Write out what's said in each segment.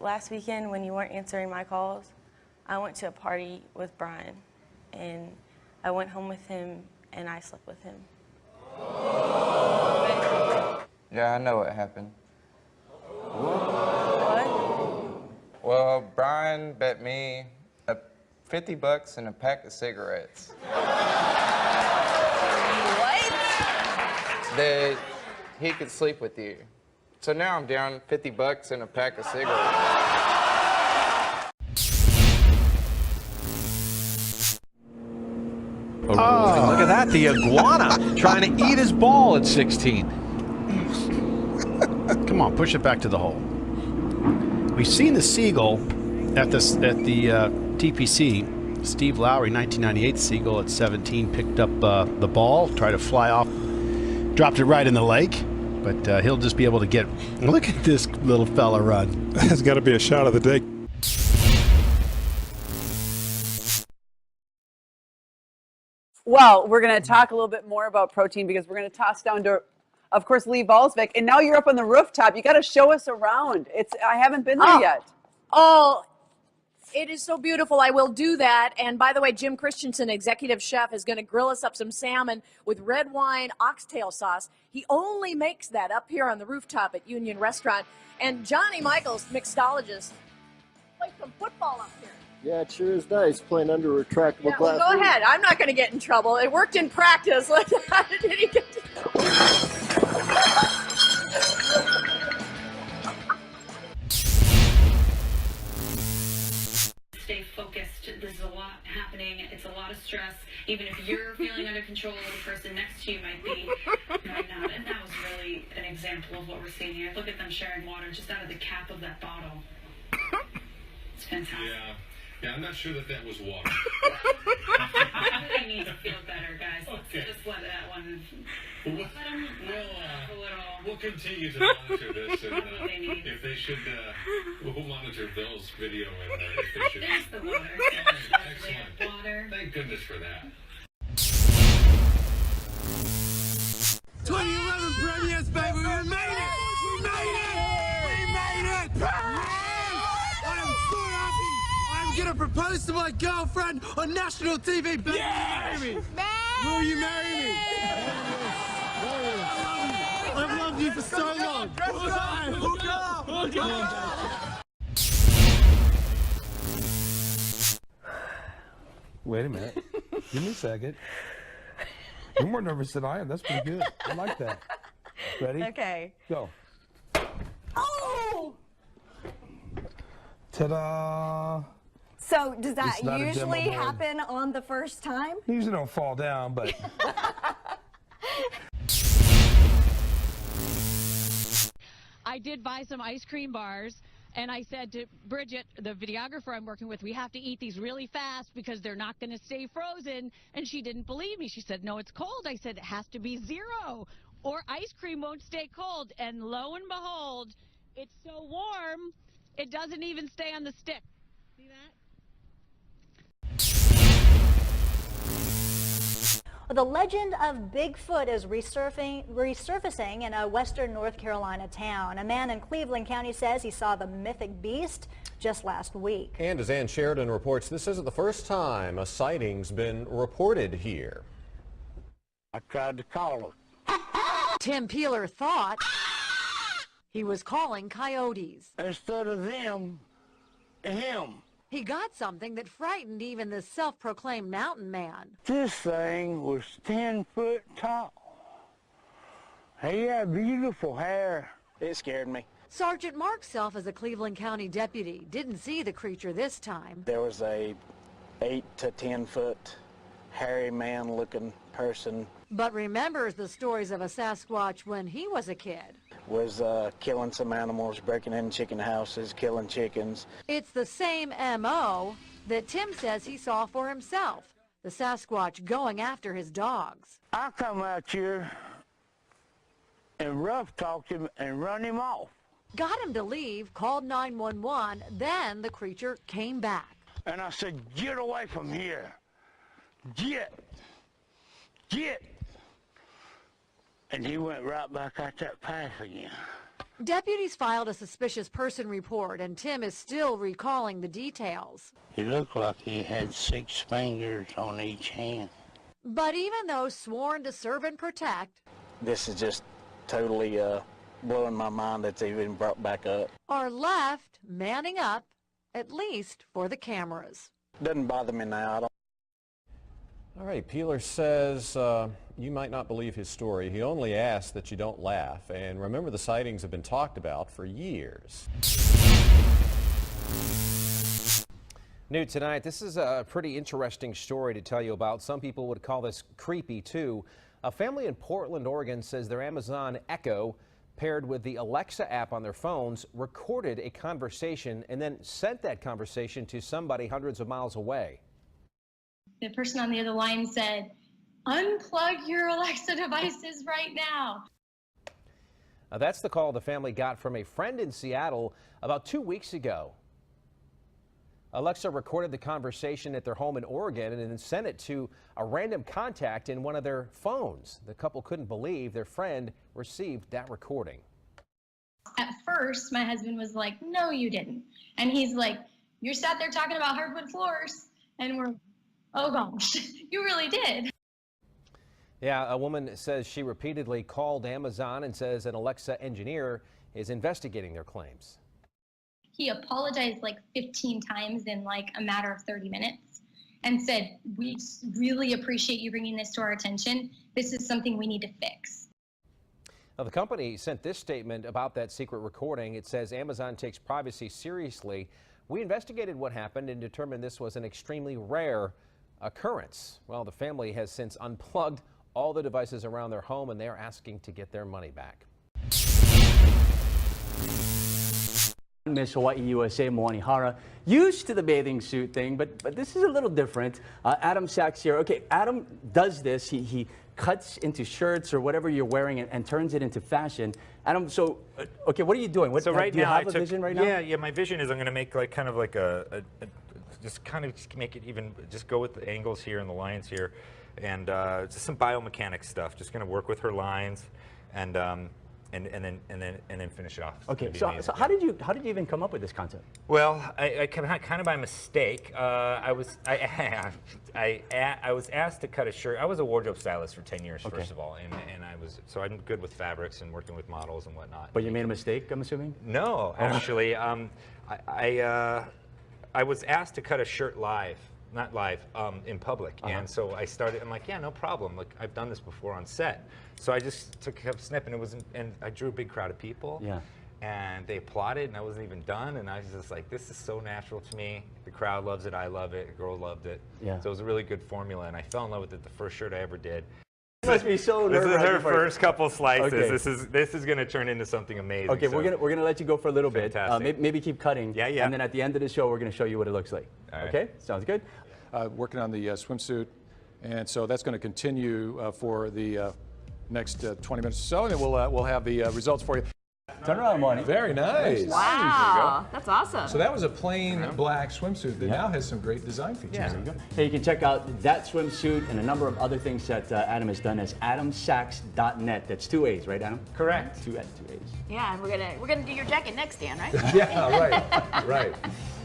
last weekend when you weren't answering my calls, I went to a party with Brian, and I went home with him, and I slept with him. Yeah, I know what happened. What? Well, Brian bet me $50 and a pack of cigarettes. What? That he could sleep with you. So now I'm down $50 and a pack of cigarettes. Oh, look at that, the iguana trying to eat his ball at 16. Come on, push it back to the hole. We've seen the seagull at the TPC. Steve Lowry, 1998 seagull at 17, picked up the ball, tried to fly off, dropped it right in the lake. But he'll just be able to get, look at this little fella run. That's got to be a shot of the day. Well, we're going to talk a little bit more about protein because we're going to toss down to, of course, Lee Valsvik. And now you're up on the rooftop. You got to show us around. I haven't been there yet. Oh, it is so beautiful. I will do that. And by the way, Jim Christensen, executive chef, is going to grill us up some salmon with red wine oxtail sauce. He only makes that up here on the rooftop at Union Restaurant. And Johnny Michaels, mixologist, plays some football up here. Yeah, it sure is nice playing under retractable glass. Well, go ahead. I'm not going to get in trouble. It worked in practice. How did he get to... Stay focused. There's a lot happening. It's a lot of stress. Even if you're feeling under control, the person next to you might be not. And that was really an example of what we're seeing here. Look at them sharing water just out of the cap of that bottle. It's fantastic. Yeah, I'm not sure that was water. I need to feel better, guys. Okay. Let's just let that one. We'll continue to monitor this, and if they should, we'll monitor Bill's video, and if they should. There's the water. Excellent. Water. Thank goodness for that. 2011 premieres, baby. We made it. We made it. We made it. I am so happy. I'm gonna propose to my girlfriend on national TV. Baby, yes! Will you marry me? Will you marry me? I've loved you for so long. Hook up. Wait a minute. Give me a second. You're more nervous than I am. That's pretty good. I like that. Ready? Okay. Go. Oh! Ta-da! So does that usually happen on the first time? Usually don't fall down, but... I did buy some ice cream bars, and I said to Bridget, the videographer I'm working with, we have to eat these really fast because they're not going to stay frozen. And she didn't believe me. She said, no, it's cold. I said, it has to be 0 or ice cream won't stay cold. And lo and behold, it's so warm, it doesn't even stay on the stick. See that? The legend of Bigfoot is resurfacing in a western North Carolina town. A man in Cleveland County says he saw the mythic beast just last week. And as Ann Sheridan reports, this isn't the first time a sighting's been reported here. I tried to call him. Tim Peeler thought he was calling coyotes. Instead of them, him. He got something that frightened even the self-proclaimed mountain man. This thing was 10 foot tall. He had beautiful hair. It scared me. Sergeant Mark Self, as a Cleveland County deputy, didn't see the creature this time. There was a 8 to 10 foot hairy man looking person. But remembers the stories of a Sasquatch when he was a kid. Was killing some animals, breaking in chicken houses, killing chickens. It's the same M.O. that Tim says he saw for himself. The Sasquatch going after his dogs. I come out here and rough talked him and run him off. Got him to leave, called 911, then the creature came back. And I said, get away from here. Get. And he went right back out that path again. Deputies filed a suspicious person report, and Tim is still recalling the details. He looked like he had 6 fingers on each hand. But even though sworn to serve and protect, This is just totally blowing my mind that's even brought back up. are left manning up, at least for the cameras. Doesn't bother me now. I don't. All right, Peeler says you might not believe his story. He only asks that you don't laugh. And remember, the sightings have been talked about for years. New tonight, this is a pretty interesting story to tell you about. Some people would call this creepy too. A family in Portland, Oregon says their Amazon Echo, paired with the Alexa app on their phones, recorded a conversation and then sent that conversation to somebody hundreds of miles away. The person on the other line said, "Unplug your Alexa devices right now." Now, that's the call the family got from a friend in Seattle about 2 weeks ago. Alexa recorded the conversation at their home in Oregon and then sent it to a random contact in one of their phones. The couple couldn't believe their friend received that recording. At first, my husband was like, "No, you didn't." And he's like, "You're sat there talking about hardwood floors." And we're, "Oh gosh, you really did." Yeah, a woman says she repeatedly called Amazon and says an Alexa engineer is investigating their claims. He apologized like 15 times in like a matter of 30 minutes and said, "We really appreciate you bringing this to our attention. This is something we need to fix." Now, the company sent this statement about that secret recording. It says Amazon takes privacy seriously. We investigated what happened and determined this was an extremely rare occurrence. Well, the family has since unplugged all the devices around their home, and they're asking to get their money back. Miss Hawaii USA Moani Hara, used to the bathing suit thing, but this is a little different. Adam Sachs here. Okay, Adam does this. He cuts into shirts or whatever you're wearing and turns it into fashion. Adam, so okay, what are you doing? What, so right do you now, have a vision right now? Yeah. My vision is I'm going to make like kind of like just make it even, just go with the angles here and the lines here, and just some biomechanics stuff. Just going to work with her lines, and then finish it off. Okay, so how did you even come up with this concept? Well, I kind of by mistake. I was asked to cut a shirt. I was a wardrobe stylist for 10 years, first of all, and I'm good with fabrics and working with models and whatnot. But you made a mistake, I'm assuming? No, actually, I was asked to cut a shirt live. Not live, in public. And so I started, I'm like, yeah, no problem. Like, I've done this before on set. So I just kept snipping. And I drew a big crowd of people. Yeah. And they applauded, and I wasn't even done. And I was just like, this is so natural to me. The crowd loves it, I love it, the girl loved it. Yeah. So it was a really good formula, and I fell in love with it the first shirt I ever did. It must be so This is her nerve-wracking for you. first couple slices. Okay. This is going to turn into something amazing. Okay, so. we're gonna let you go for a little Fantastic. bit. Maybe keep cutting. Yeah. And then at the end of the show, we're gonna show you what it looks like. All right. Okay, sounds good. Working on the swimsuit, and so that's going to continue for the next 20 minutes or so, and then we'll have the results for you. Turn around, Money. Very nice. Wow, that's awesome. So that was a plain black swimsuit that now has some great design features. Yeah. There you go. Hey, you can check out that swimsuit and a number of other things that Adam has done as adamsachs.net. That's 2 A's, right, Adam? Correct. Two A's. Yeah, and we're gonna do your jacket next, Dan, right? Yeah, right.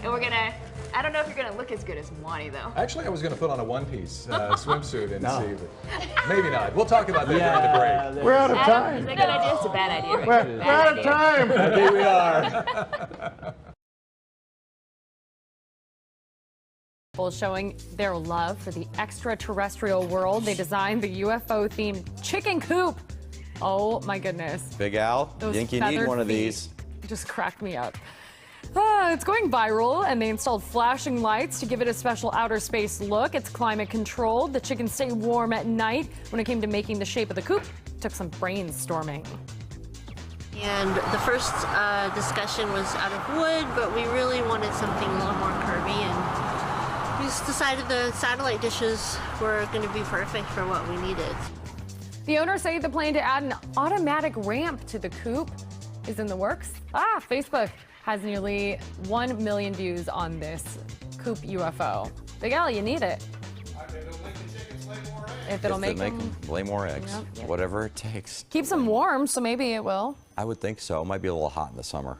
And we're gonna. I don't know if you're gonna look as good as Mwani though. Actually, I was going to put on a one-piece swimsuit and see, but maybe not. We'll talk about that during the break. We're out of Adam, time. is that a good idea? It's a bad idea. We're out of time. I think we are. Showing their love for the extraterrestrial world. They designed the UFO-themed chicken coop. Oh my goodness. Big Al, Those think you need feathered one of feet these. just cracked me up. It's going viral, and they installed flashing lights to give it a special outer space look. It's climate controlled. The chickens stay warm at night. When it came to making the shape of the coop, it took some brainstorming. And the first discussion was out of wood, but we really wanted something a little more curvy, and we just decided the satellite dishes were going to be perfect for what we needed. The owners say the plan to add an automatic ramp to the coop is in the works. Facebook has nearly 1 million views on this coop UFO. Big Al, you need it. If it'll If they make them. lay more eggs, Yep. whatever it takes. Keeps them warm, so maybe it will. I would think so. It might be a little hot in the summer.